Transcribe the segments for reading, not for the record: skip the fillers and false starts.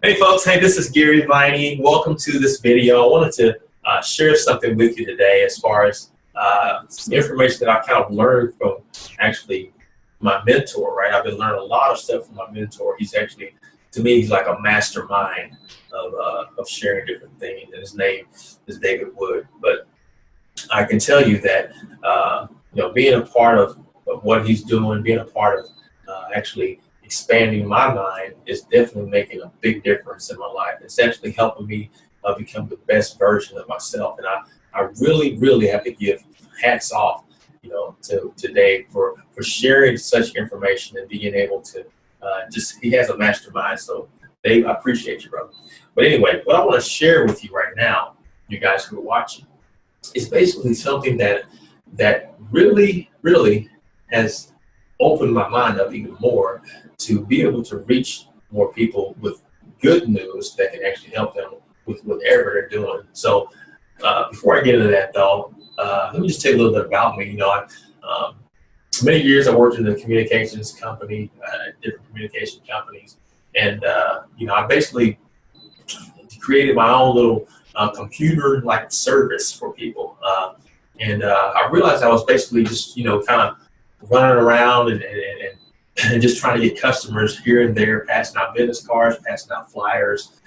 Hey folks, hey, this is Gary Viney. Welcome to this video. I wanted to share something with you today as far as some information that I kind of learned from actually my mentor, right? I've been learning a lot of stuff from my mentor. He's actually, to me, he's like a mastermind of sharing different things, and his name is David Wood. But I can tell you that, being a part of what he's doing, being a part of actually expanding my mind is definitely making a big difference in my life. It's actually helping me become the best version of myself. And I really, really have to give hats off, to Dave for sharing such information and being able to he has a mastermind. So Dave, I appreciate you, brother. But anyway, what I want to share with you right now, you guys who are watching, is basically something that really, really has opened my mind up even more to be able to reach more people with good news that can actually help them with whatever they're doing. So before I get into that though, let me just tell you a little bit about me. Many years I worked in the communications company, different communication companies, and I basically created my own little computer-like service for people. And I realized I was basically just, kind of running around and just trying to get customers here and there, passing out business cards, passing out flyers,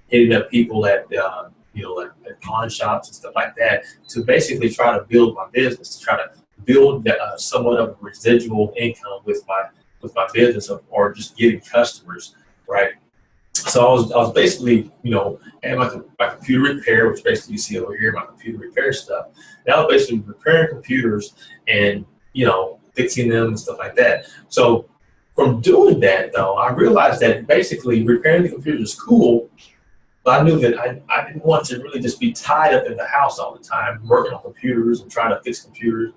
hitting up people at, at pawn shops and stuff like that, to basically try to build my business, to try to build somewhat of a residual income with my business or just getting customers, right? So I was basically, had my computer repair, which basically you see over here, my computer repair stuff. And I was basically repairing computers and, fixing them and stuff like that. So from doing that, though, I realized that basically repairing the computers is cool, but I knew that I didn't want to really just be tied up in the house all the time, working on computers and trying to fix computers,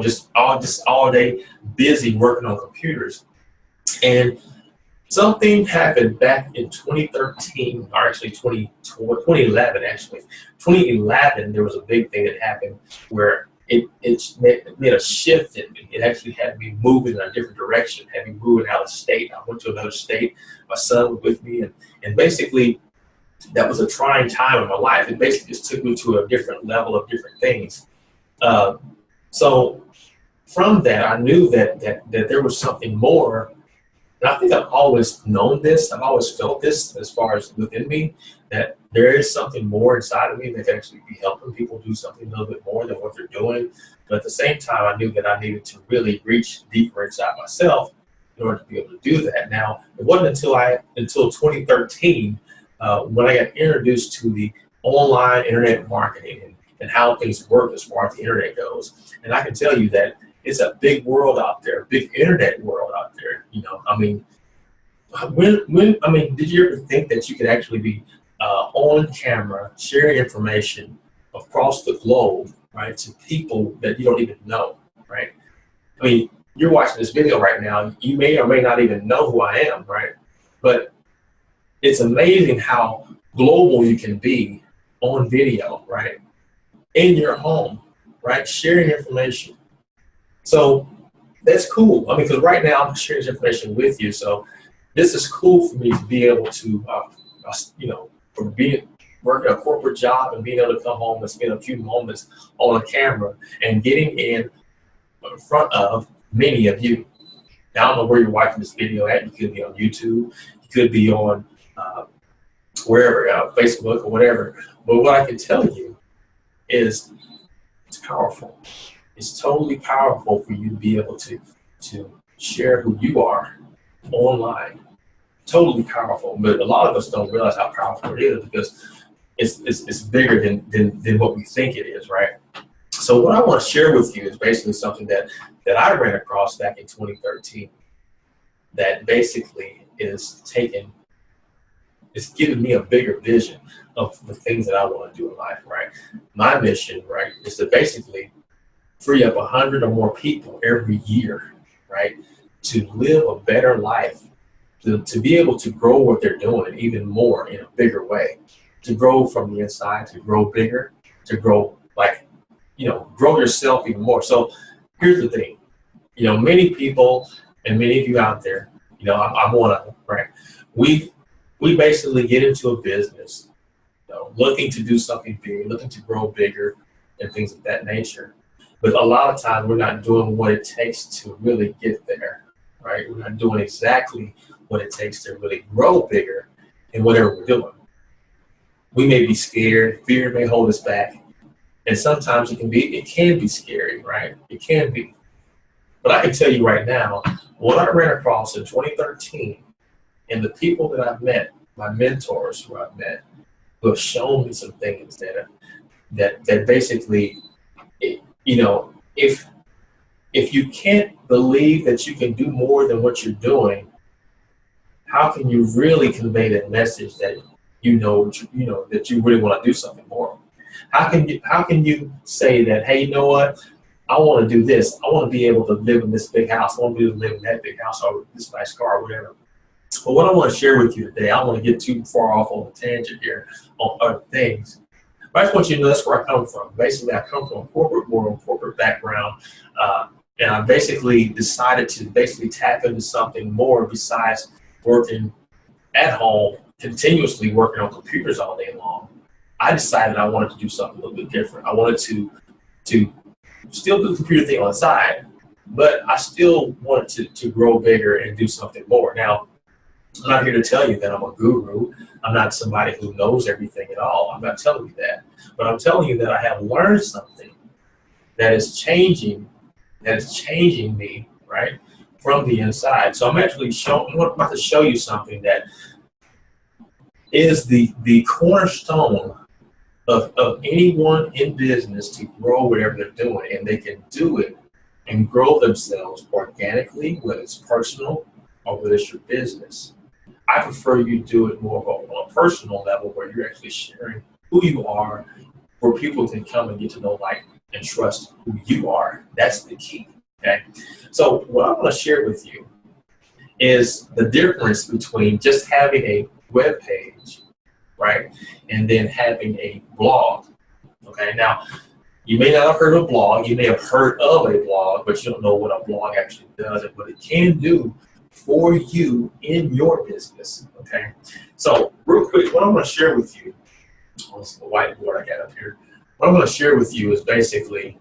just all day busy working on computers. And something happened back in 2013, or actually 2011, actually. 2011, there was a big thing that happened where it made a shift in me. It actually had me moving in a different direction, had me moving out of state. I went to another state. My son was with me, and basically that was a trying time in my life. It basically just took me to a different level of different things. So from that, I knew that there was something more. And I think I've always known this. I've always felt this as far as within me, that there is something more inside of me that can actually be helping people do something a little bit more than what they're doing. But at the same time, I knew that I needed to really reach deeper inside myself in order to be able to do that. Now, it wasn't until 2013 when I got introduced to the online internet marketing and how things work as far as the internet goes. And I can tell you that it's a big world out there, big internet world out there. Did you ever think that you could actually be on camera sharing information across the globe, right, to people that you don't even know, right? I mean, you're watching this video right now. You may or may not even know who I am, right? But it's amazing how global you can be on video, right? In your home, right? Sharing information. So that's cool. I mean, because right now I'm sharing this information with you. So this is cool for me to be able to, from working a corporate job and being able to come home and spend a few moments on a camera and getting in front of many of you. Now, I don't know where you're watching this video at. You could be on YouTube. You could be on wherever, Facebook or whatever. But what I can tell you is it's powerful. It's totally powerful for you to be able to share who you are online. Totally powerful. But a lot of us don't realize how powerful it is because it's bigger than what we think it is, right? So what I want to share with you is basically something that I ran across back in 2013 that basically is giving me a bigger vision of the things that I want to do in life, right? My mission, right, is to basically free up 100 or more people every year, right, to live a better life, to be able to grow what they're doing even more in a bigger way, to grow from the inside, to grow bigger, to grow grow yourself even more. So here's the thing, many people and many of you out there, I'm one of them, right? we basically get into a business, looking to do something big, looking to grow bigger and things of that nature. But a lot of times we're not doing what it takes to really get there, right? We're not doing exactly what it takes to really grow bigger in whatever we're doing. We may be scared, fear may hold us back, and sometimes it can be scary, right? It can be. But I can tell you right now, what I ran across in 2013 and the people that I've met, my mentors who I've met, who have shown me some things that basically, if you can't believe that you can do more than what you're doing, how can you really convey that message that that you really want to do something more? How can you say that, hey, you know what? I want to do this. I want to be able to live in this big house. I want to be able to live in that big house or this nice car or whatever. But what I want to share with you today, I don't want to get too far off on the tangent here on other things. But I just want you to know that's where I come from. Basically, I come from a corporate world, corporate background, and I basically decided to tap into something more besides working at home, continuously working on computers all day long. I decided I wanted to do something a little bit different. I wanted to still do the computer thing on the side, but I still wanted to grow bigger and do something more. Now, I'm not here to tell you that I'm a guru. I'm not somebody who knows everything at all. I'm not telling you that. But I'm telling you that I have learned something that is changing me, right, from the inside. So I'm about to show you something that is the cornerstone of anyone in business to grow whatever they're doing, and they can do it and grow themselves organically, whether it's personal or whether it's your business. I prefer you do it more on a personal level where you're actually sharing who you are, where people can come and get to know, like, and trust who you are. That's the key, okay? So what I want to share with you is the difference between just having a web page, right, and then having a blog, okay? Now, you may not have heard of a blog. You may have heard of a blog, but you don't know what a blog actually does and what it can do for you in your business, okay? So real quick, what I'm going to share with you, on the whiteboard I got up here, what I'm going to share with you is basically,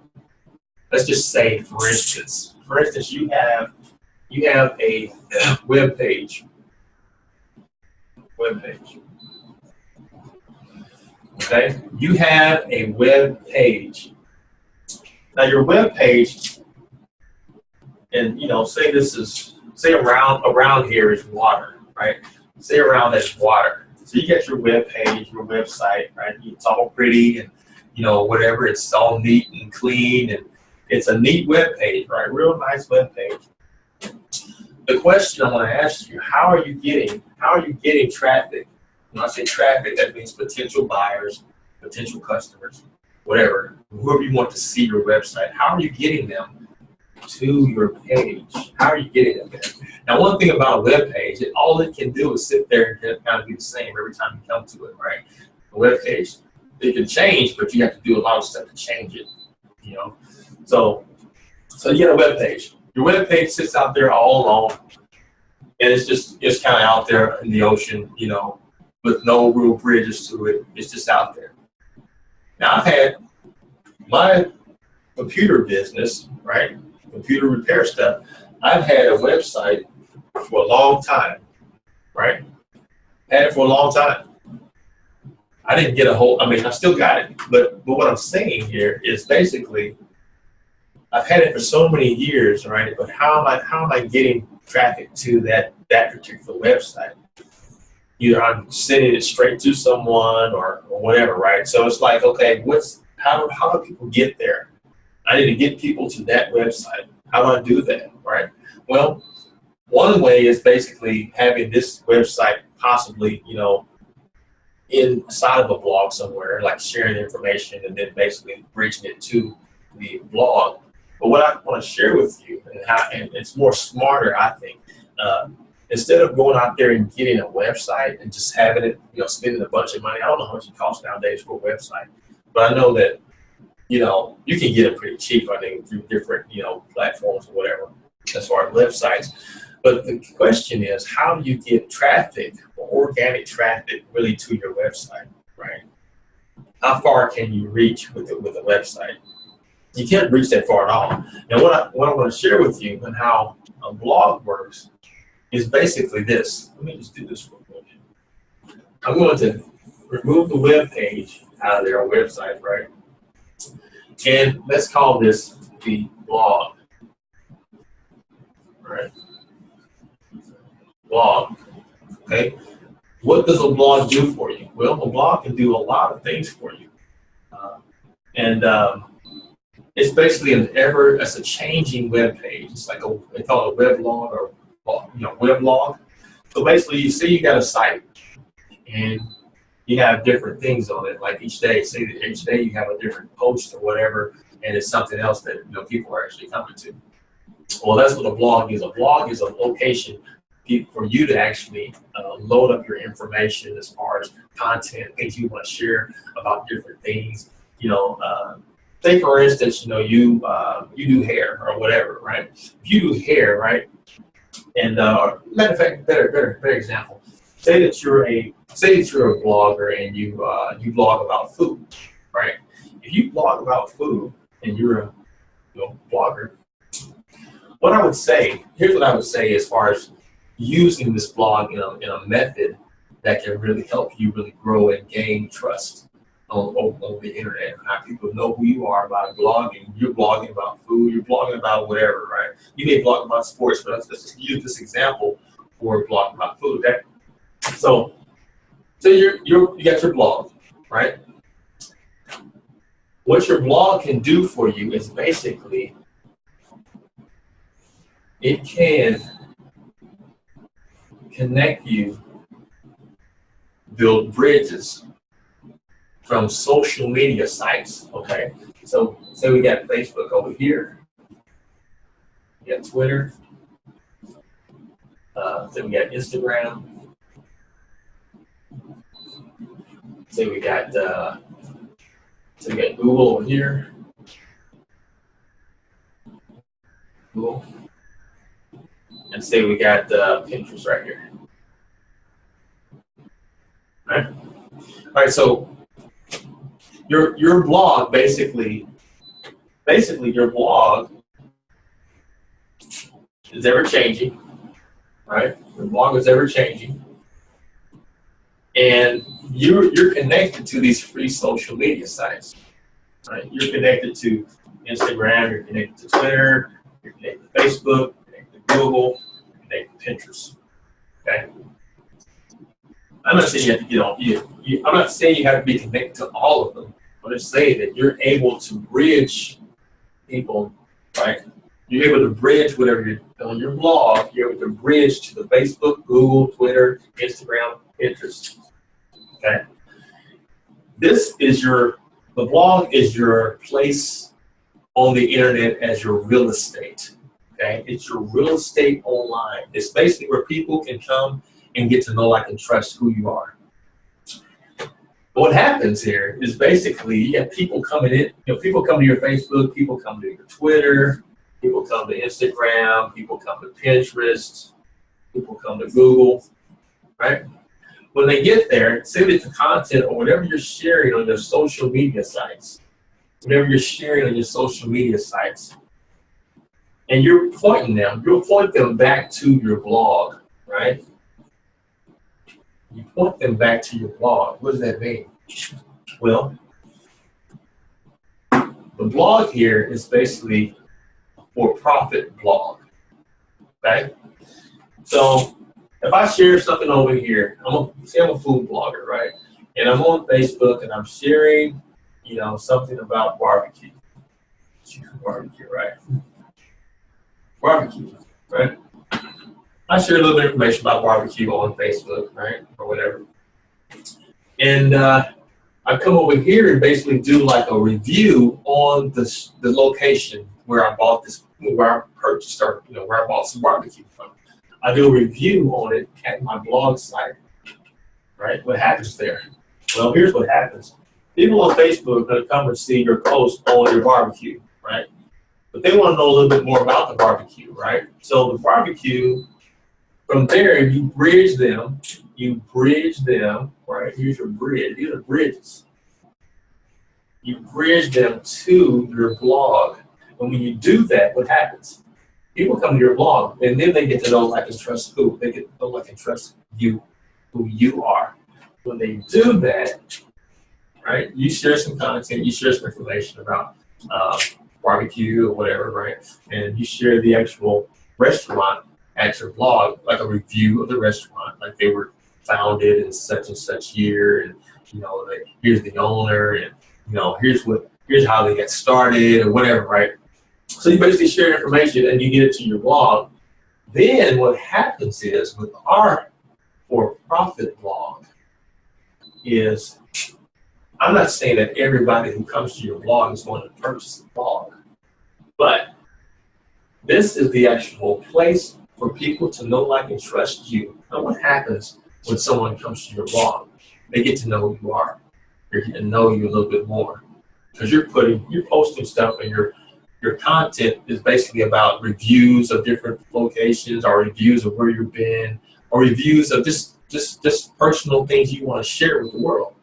let's just say, for instance, you have a web page, okay? You have a web page. Now your web page, and say around here is water, right? Say around that is water. So you get your web page, your website, right? It's all pretty and whatever. It's all neat and clean, and it's a neat web page, right? Real nice web page. The question I want to ask you: How are you getting traffic? When I say traffic, that means potential buyers, potential customers, whatever, whoever you want to see your website. How are you getting them to your page? How are you getting them there? Now, one thing about a web page, all it can do is sit there and kind of be the same every time you come to it, right? A web page, it can change, but you have to do a lot of stuff to change it, So you get a web page. Your web page sits out there all alone, and it's kind of out there in the ocean, with no real bridges to it. It's just out there. Now, I've had my computer business, right? Computer repair stuff. I've had a website for a long time, right? Had it for a long time. I didn't get I still got it, but what I'm saying here is basically, I've had it for so many years, right? But how am I getting traffic to that particular website? Either I'm sending it straight to someone or whatever, right? So it's like, okay, how do people get there? I need to get people to that website. How do I do that, right? Well, one way is basically having this website possibly, inside of a blog somewhere, like sharing information and then basically bridging it to the blog. But what I want to share with you, and it's more smarter, I think, instead of going out there and getting a website and just having it, spending a bunch of money. I don't know how much it costs nowadays for a website, but I know that, you can get it pretty cheap, I think, through different, platforms or whatever, as far as websites. But the question is, how do you get traffic organic traffic really to your website, right? How far can you reach with the website? You can't reach that far at all. Now, what I'm going to share with you and how a blog works is basically this. Let me just do this real quick. I'm going to remove the web page out of their website, right? And let's call this the blog, right? Blog, okay? What does a blog do for you? Well, a blog can do a lot of things for you. It's basically it's a changing web page. It's like they call it a web log or web log. So basically, you got a site, and you have different things on it. Like each day, say that each day you have a different post or whatever, and it's something else that people are actually coming to. Well, that's what a blog is. A blog is a location for you to actually load up your information as far as content, things you want to share about different things. Say for instance, you do hair or whatever, right? If you do hair, right? And matter of fact, better example. Say that you're a blogger and you blog about food, right? If you blog about food and you're a blogger, here's what I would say as far as using this blog in a method that can really help you really grow and gain trust on the internet. How people know who you are by blogging. You're blogging about food, you're blogging about whatever, right? You may blog about sports, but let's just use this example for blogging about food. Okay? So you got your blog, right? What your blog can do for you is basically it can connect you, build bridges from social media sites, okay? So say we got Facebook over here, we got Twitter, then we got Instagram, say we got Google over here, Google, and say we got Pinterest right here. All right, so your blog basically your blog is ever changing, right? Your blog is ever changing, and you're connected to these free social media sites, right? You're connected to Instagram, you're connected to Twitter, you're connected to Facebook, you're connected to Google, you're connected to Pinterest. Okay. I'm not saying you have to get on. I'm not saying you have to be connected to all of them. I'm just saying that you're able to bridge people, right? You're able to bridge whatever you're on your blog. You're able to bridge to the Facebook, Google, Twitter, Instagram, Pinterest. Okay. The blog is your place on the internet as your real estate. Okay. It's your real estate online. It's basically where people can come and get to know, like, and trust who you are. What happens here is basically you have people coming in, people come to your Facebook, people come to your Twitter, people come to Instagram, people come to Pinterest, people come to Google, right? When they get there, say that the content or whatever you're sharing on your social media sites, and you'll point them back to your blog, right? You point them back to your blog. What does that mean? Well, the blog here is basically a for-profit blog, okay? So if I share something over here, I'm a food blogger, right? And I'm on Facebook and I'm sharing, something about barbecue. Barbecue, right? Barbecue, right? I share a little bit of information about barbecue on Facebook, right, or whatever. And I come over here and basically do like a review on the location where I bought this, where I purchased, or where I bought some barbecue from. I do a review on it at my blog site, right? What happens there? Well, here's what happens. People on Facebook are going to come and see your post on your barbecue, right? But they want to know a little bit more about the barbecue, right? So the barbecue, from there, you bridge them, you bridge them, right? Here's your bridge. These are bridges. You bridge them to your blog. And when you do that, what happens? People come to your blog, and then they get to know, like, and trust who. They get to know, like, and trust you, who you are. When they do that, right, you share some content, you share some information about barbecue or whatever, right? And you share the actual restaurant at your blog, like a review of the restaurant, like they were founded in such and such year, and like, here's the owner, and here's how they got started or whatever, right? So you basically share information and you get it to your blog. Then what happens is, with our for-profit blog, is, I'm not saying that everybody who comes to your blog is going to purchase the blog, but this is the actual place for people to know, like, and trust you. And what happens when someone comes to your blog? They get to know who you are. They get to know you a little bit more, because you're posting stuff, and your content is basically about reviews of different locations, or reviews of where you've been, or reviews of just personal things you want to share with the world.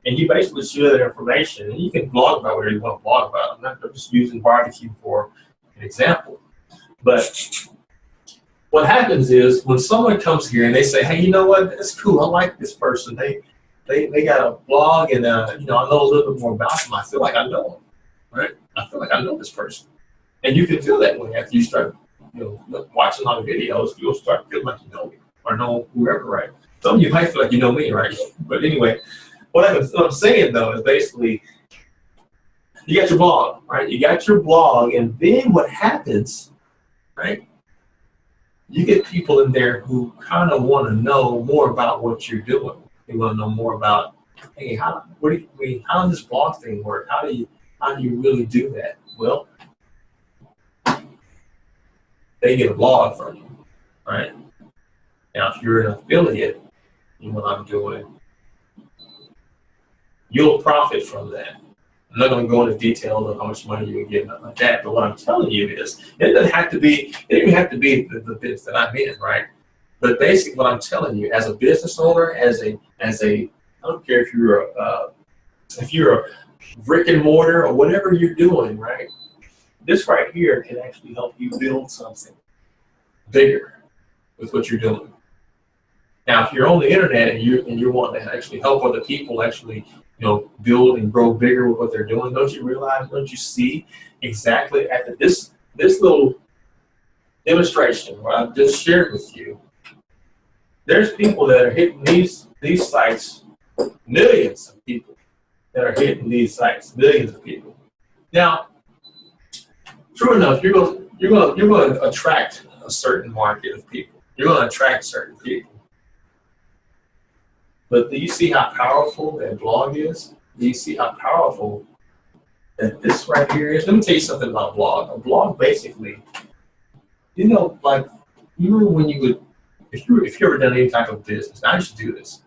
And you basically share that information, and you can blog about whatever you want to blog about. I'm just using barbecue for an example. But what happens is, when someone comes here and they say, hey, you know what, that's cool, I like this person. They got a blog, and I know a little bit more about them. I feel like I know them, right? I feel like I know this person. And you can feel that way after you start watching a lot of videos. You'll start feeling like you know me, or know whoever, right? Some of you might feel like you know me, right? But anyway, what I'm saying, though, is basically, you got your blog, right? You got your blog, and then what happens, right? You get people in there who kind of want to know more about what you're doing. They want to know more about, hey, how does this blog thing work? How do you really do that? Well, they get a blog from you, right? Now, if you're an affiliate in what I'm doing, you'll profit from that. I'm not going to go into details of how much money you get, nothing like that. But what I'm telling you is, it doesn't have to be the business that I'm in, right? But basically, what I'm telling you, as a business owner, as a I don't care if you're a brick and mortar or whatever you're doing, right? This right here can actually help you build something bigger with what you're doing. Now, if you're on the internet and you're wanting to actually help other people actually, build and grow bigger with what they're doing, don't you see exactly after this little demonstration what I've just shared with you? There's people that are hitting these sites, millions of people that are hitting these sites, millions of people. Now, true enough, you're going to attract a certain market of people. You're going to attract certain people. But do you see how powerful that blog is? Do you see how powerful that this right here is? Let me tell you something about a blog. A blog, basically, like, you remember when you would, if you ever done any type of business, I used to do this.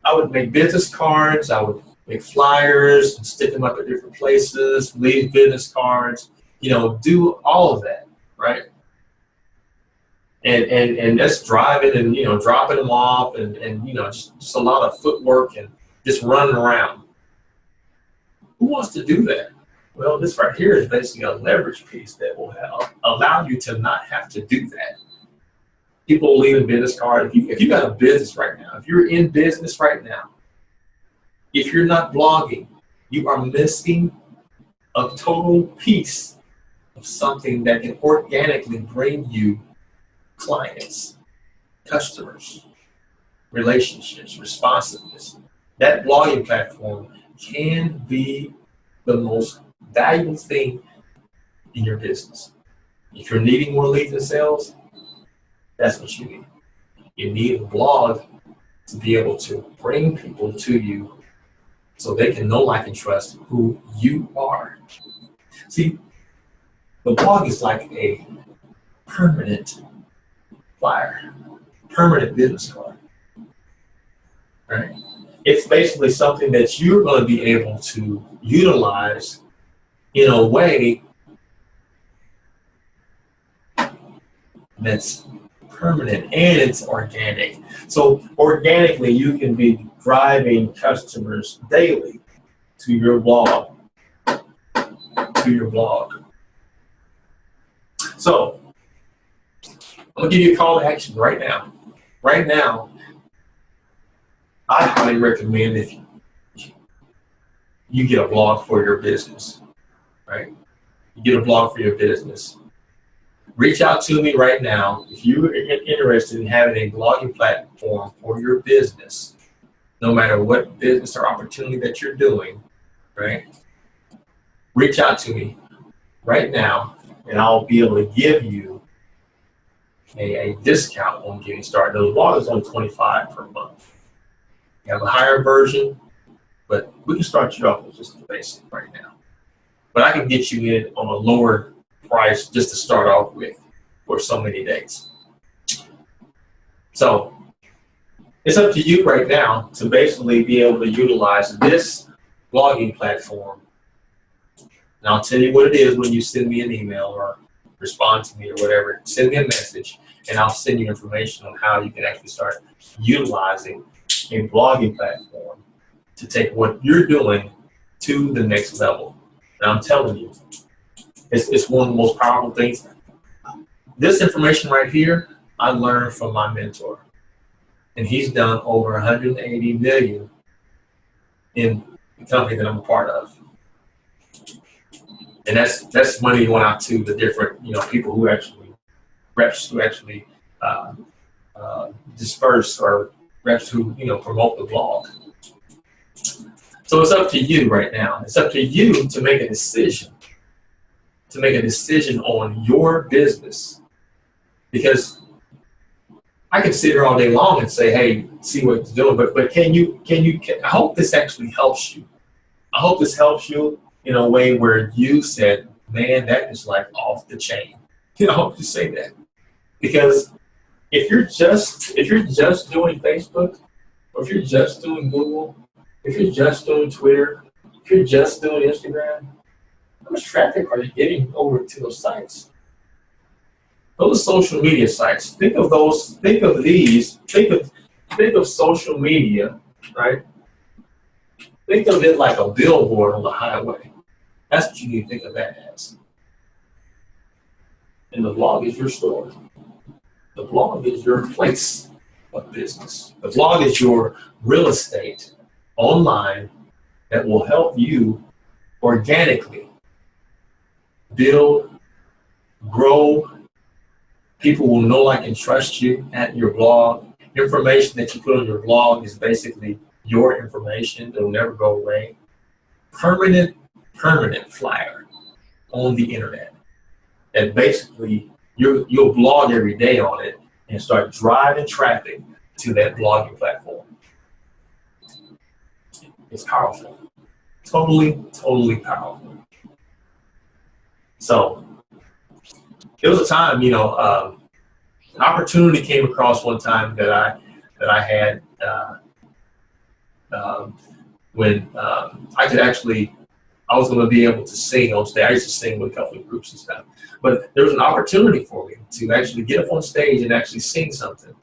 I would make business cards, I would make flyers and stick them up at different places, leave business cards, do all of that, right? And that's driving and dropping them off and just a lot of footwork and just running around. Who wants to do that? Well, this right here is basically a leverage piece that will allow you to not have to do that. People leave a business card. If you got a business right now, if you're in business right now, if you're not blogging, you are missing a total piece of something that can organically bring you clients, customers, relationships, responsiveness. That blogging platform can be the most valuable thing in your business. If you're needing more leads and sales, that's what you need. You need a blog to be able to bring people to you so they can know, like, and trust who you are. See, the blog is like a permanent flyer, permanent business card, right? It's basically something that you're going to be able to utilize in a way that's permanent, and it's organic. So organically, you can be driving customers daily to your blog, So I'm gonna give you a call to action right now. Right now, I highly recommend if you get a blog for your business, right? You get a blog for your business. Reach out to me right now if you're interested in having a blogging platform for your business, no matter what business or opportunity that you're doing, right? Reach out to me right now, and I'll be able to give you a discount on getting started. The blog is only $25 per month. You have a higher version, but we can start you off with just the basic right now. But I can get you in on a lower price just to start off with for so many days. So it's up to you right now to basically be able to utilize this blogging platform. And I'll tell you what it is when you send me an email or respond to me or whatever. Send me a message, and I'll send you information on how you can actually start utilizing a blogging platform to take what you're doing to the next level. And I'm telling you, it's one of the most powerful things. This information right here, I learned from my mentor. And he's done over 180 million in the company that I'm a part of. And that's money going out to the different, people who actually, reps who actually disperse, or reps who, promote the blog. So it's up to you right now. It's up to you to make a decision, on your business. Because I can sit here all day long and say, hey, see what it's doing, but I hope this actually helps you. I hope this helps you in a way where you said, man, that is like off the chain. I hope you say that. Because if you're just doing Facebook, or if you're just doing Google, if you're just doing Twitter, if you're just doing Instagram, how much traffic are you getting over to those sites? Those social media sites. Think of those. Think of these. Think of social media, right? Think of it like a billboard on the highway. That's what you need to think of that as. And the blog is your store. The blog is your place of business. The blog is your real estate online that will help you organically build, grow. People will know, like, and trust you at your blog. Information that you put on your blog is basically your information. It'll never go away. Permanent flyer on the internet. And basically, you'll blog every day on it and start driving traffic to that blogging platform. It's powerful. Totally powerful. So there was a time, an opportunity came across one time that I had when I was going to be able to sing on stage. I used to sing with a couple of groups and stuff. But there was an opportunity for me to actually get up on stage and actually sing something.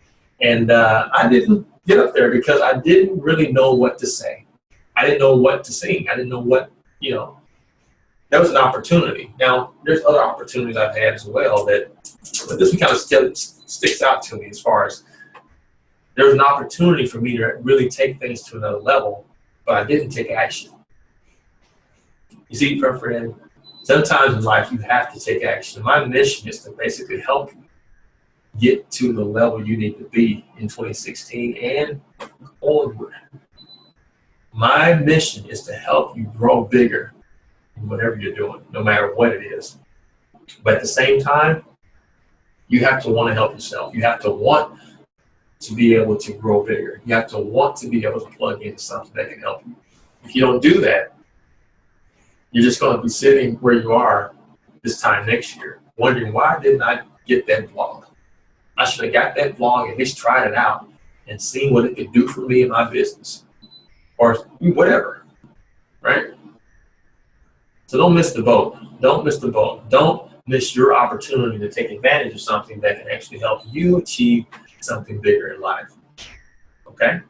And I didn't get up there because I didn't really know what to say. I didn't know what to sing. I didn't know what, that was an opportunity. Now, there's other opportunities I've had as well, but this one kind of still sticks out to me as far as there's an opportunity for me to really take things to another level, but I didn't take action. You see, friend, sometimes in life you have to take action. My mission is to basically help you get to the level you need to be in 2016 and onward. My mission is to help you grow bigger in whatever you're doing, no matter what it is. But at the same time, you have to want to help yourself. You have to want to be able to grow bigger. You have to want to be able to plug into something that can help you. If you don't do that, you're just going to be sitting where you are this time next year, wondering, why didn't I get that blog? I should have got that blog, at least tried it out and seen what it could do for me in my business or whatever, right? So don't miss the boat. Don't miss the boat. Don't miss your opportunity to take advantage of something that can actually help you achieve something bigger in life. Okay?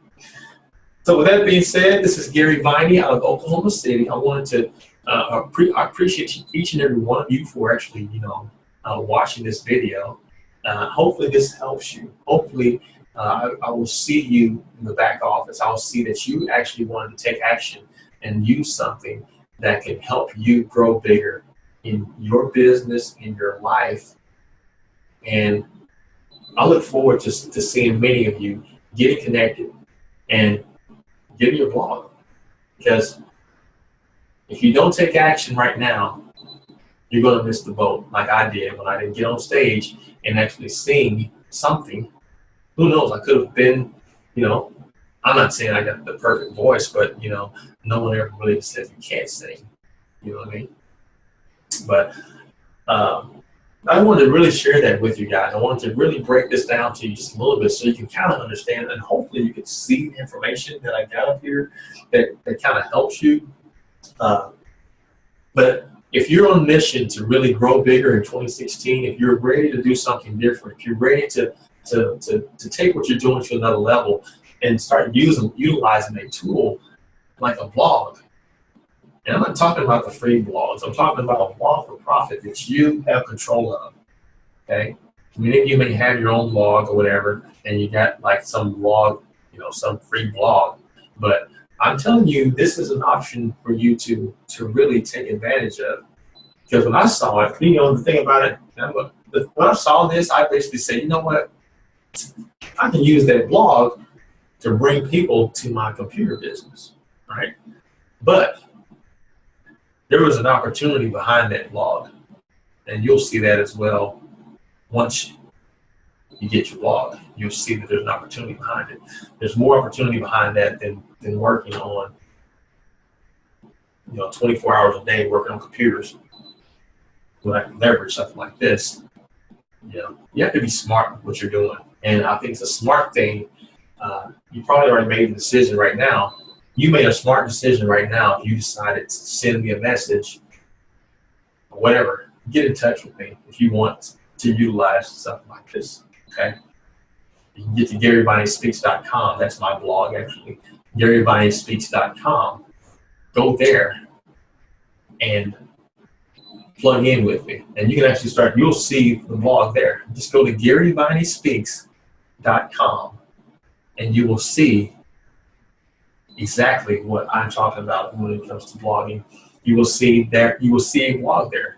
So with that being said, this is Gary Viney out of Oklahoma City. I wanted to I appreciate each and every one of you for actually, watching this video. Hopefully this helps you. Hopefully I will see you in the back office. I'll see that you actually wanted to take action and use something that can help you grow bigger in your business, in your life. And I look forward to seeing many of you getting connected and getting your blog. Because if you don't take action right now, you're going to miss the boat like I did when I didn't get on stage and actually sing something. Who knows? I could have been, I'm not saying I got the perfect voice, but, no one ever really said you can't sing. You know what I mean? But I wanted to really share that with you guys. I wanted to really break this down to you just a little bit so you can kind of understand, and hopefully you can see the information that I got up here that kind of helps you. But if you're on a mission to really grow bigger in 2016, if you're ready to do something different, if you're ready to take what you're doing to another level and start utilizing a tool like a blog. And I'm not talking about the free blogs. I'm talking about a blog for profit that you have control of. Okay? Many of you may have your own blog or whatever, and you got like some blog, some free blog. But I'm telling you, this is an option for you to really take advantage of. Because when I saw it, the thing about it, when I saw this, I basically said, you know what? I can use that blog to bring people to my computer business, right? But there was an opportunity behind that blog, and you'll see that as well once you get your blog. You'll see that there's an opportunity behind it. There's more opportunity behind that than working on, 24 hours a day working on computers. When I can leverage something like this, you have to be smart with what you're doing. And I think it's a smart thing. You probably already made the decision right now. You made a smart decision right now if you decided to send me a message or whatever. Get in touch with me if you want to utilize something like this, okay? You can get to GaryVineySpeaks.com. That's my blog, actually. GaryVineySpeaks.com. Go there and plug in with me. And you can actually you'll see the blog there. Just go to GaryVineySpeaks.com and you will see exactly what I'm talking about when it comes to blogging. You will see a blog there.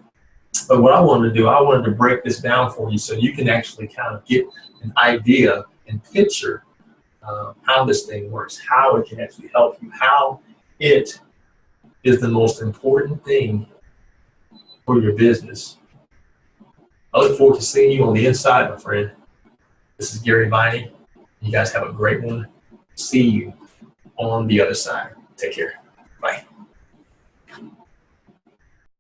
But what I wanted to do, I wanted to break this down for you so you can actually kind of get an idea and picture how this thing works, how it can actually help you, how it is the most important thing for your business. I look forward to seeing you on the inside, my friend. This is Gary Viney. You guys have a great one. See you on the other side. Take care. Bye.